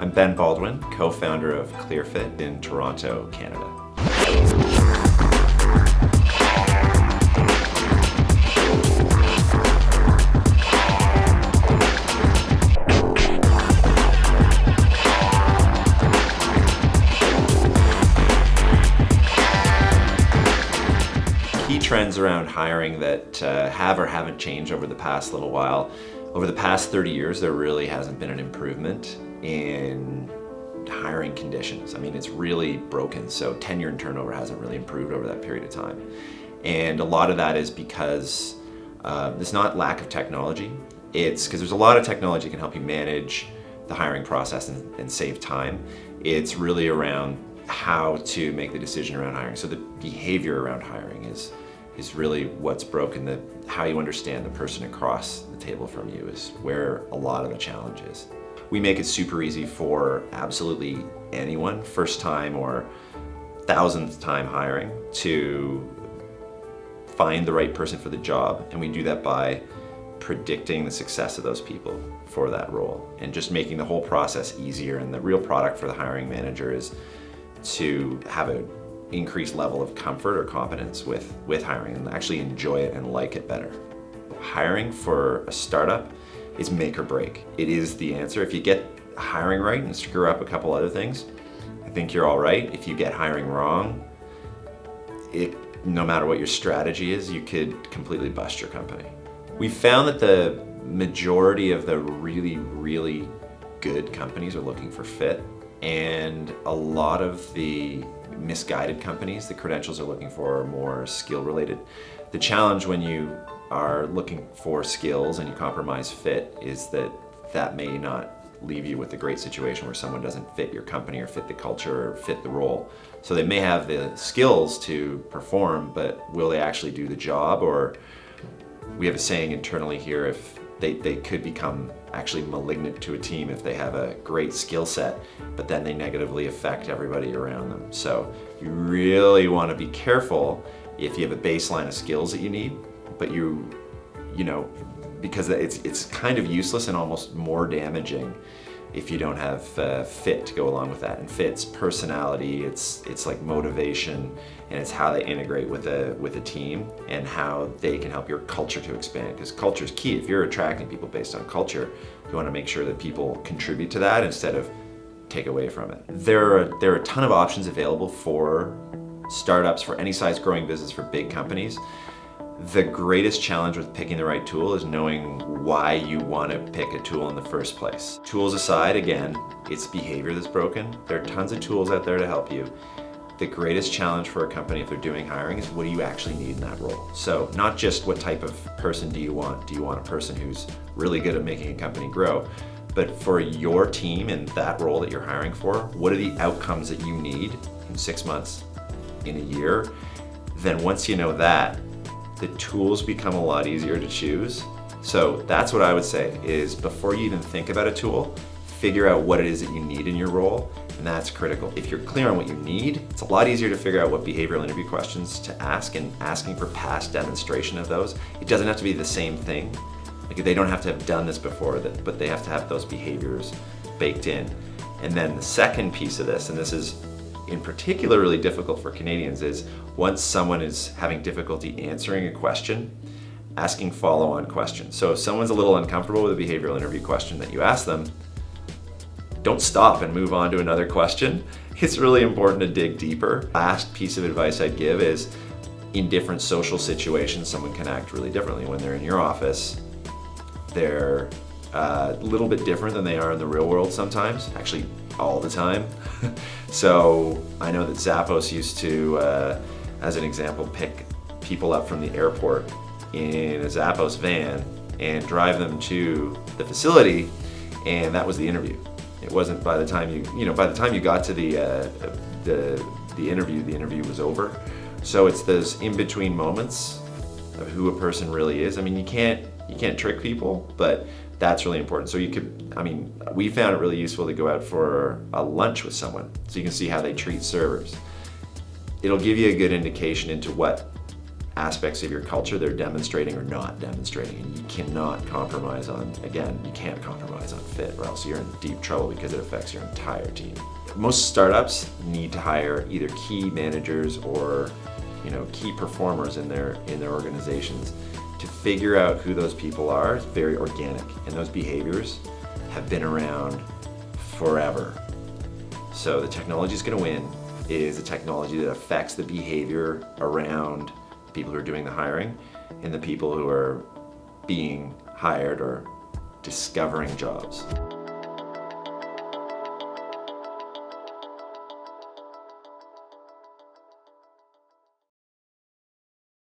I'm Ben Baldwin, co-founder of ClearFit in Toronto, Canada. Key trends around hiring that have or haven't changed over the past little while. Over the past 30 years, there really hasn't been an improvement in hiring conditions. I mean, it's really broken. So tenure and turnover hasn't really improved over that period of time. And a lot of that is because it's not lack of technology. It's because there's a lot of technology that can help you manage the hiring process and save time. It's really around how to make the decision around hiring. So the behavior around hiring is really what's broken. How you understand the person across the table from you is where a lot of the challenge is. We make it super easy for absolutely anyone, first time or thousandth time hiring, to find the right person for the job. And we do that by predicting the success of those people for that role and just making the whole process easier. And the real product for the hiring manager is to have an increased level of comfort or competence with hiring and actually enjoy it and like it better. Hiring for a startup is make or break. It is the answer. If you get hiring right and screw up a couple other things, I think you're all right. If you get hiring wrong, no matter what your strategy is, you could completely bust your company. We found that the majority of the really, really good companies are looking for fit, and a lot of the misguided companies, the credentials are looking for are more skill related. The challenge when you are looking for skills and you compromise fit is that may not leave you with a great situation where someone doesn't fit your company or fit the culture or fit the role. So they may have the skills to perform, but will they actually do the job? Or we have a saying internally here, if they could become actually malignant to a team if they have a great skill set, but then they negatively affect everybody around them. So you really want to be careful if you have a baseline of skills that you need, but you know, because it's kind of useless and almost more damaging if you don't have fit to go along with that. And fit's personality, it's like motivation, and it's how they integrate with a team and how they can help your culture to expand. Because culture is key. If you're attracting people based on culture, you want to make sure that people contribute to that instead of take away from it. There are a ton of options available for startups, for any size growing business, for big companies. The greatest challenge with picking the right tool is knowing why you want to pick a tool in the first place. Tools aside, again, it's behavior that's broken. There are tons of tools out there to help you. The greatest challenge for a company if they're doing hiring is what do you actually need in that role? So not just what type of person do you want? Do you want a person who's really good at making a company grow? But for your team and that role that you're hiring for, what are the outcomes that you need in 6 months, in a year? Then once you know that, the tools become a lot easier to choose. So that's what I would say is before you even think about a tool, figure out what it is that you need in your role, and that's critical. If you're clear on what you need, it's a lot easier to figure out what behavioral interview questions to ask and asking for past demonstration of those. It doesn't have to be the same thing. Like they don't have to have done this before, but they have to have those behaviors baked in. And then the second piece of this, and this is in particular really difficult for Canadians, is once someone is having difficulty answering a question, asking follow-on questions. So if someone's a little uncomfortable with a behavioral interview question that you ask them, don't stop and move on to another question. It's really important to dig deeper. Last piece of advice I'd give is in different social situations, someone can act really differently. When they're in your office, they're a little bit different than they are in the real world sometimes, actually all the time. So I know that Zappos used to, as an example, pick people up from the airport in a Zappos van and drive them to the facility, and that was the interview. It wasn't by the time you got to the interview, the interview was over. So it's those in-between moments of who a person really is. I mean, you can't trick people, but that's really important. So we found it really useful to go out for a lunch with someone so you can see how they treat servers. It'll give you a good indication into what aspects of your culture they're demonstrating or not demonstrating. And you cannot compromise on, again, you can't compromise on fit, or else you're in deep trouble because it affects your entire team. Most startups need to hire either key managers or key performers in their organizations to figure out who those people are. It's very organic, and those behaviors have been around forever. So the technology is going to win is a technology that affects the behavior around the people who are doing the hiring and the people who are being hired or discovering jobs.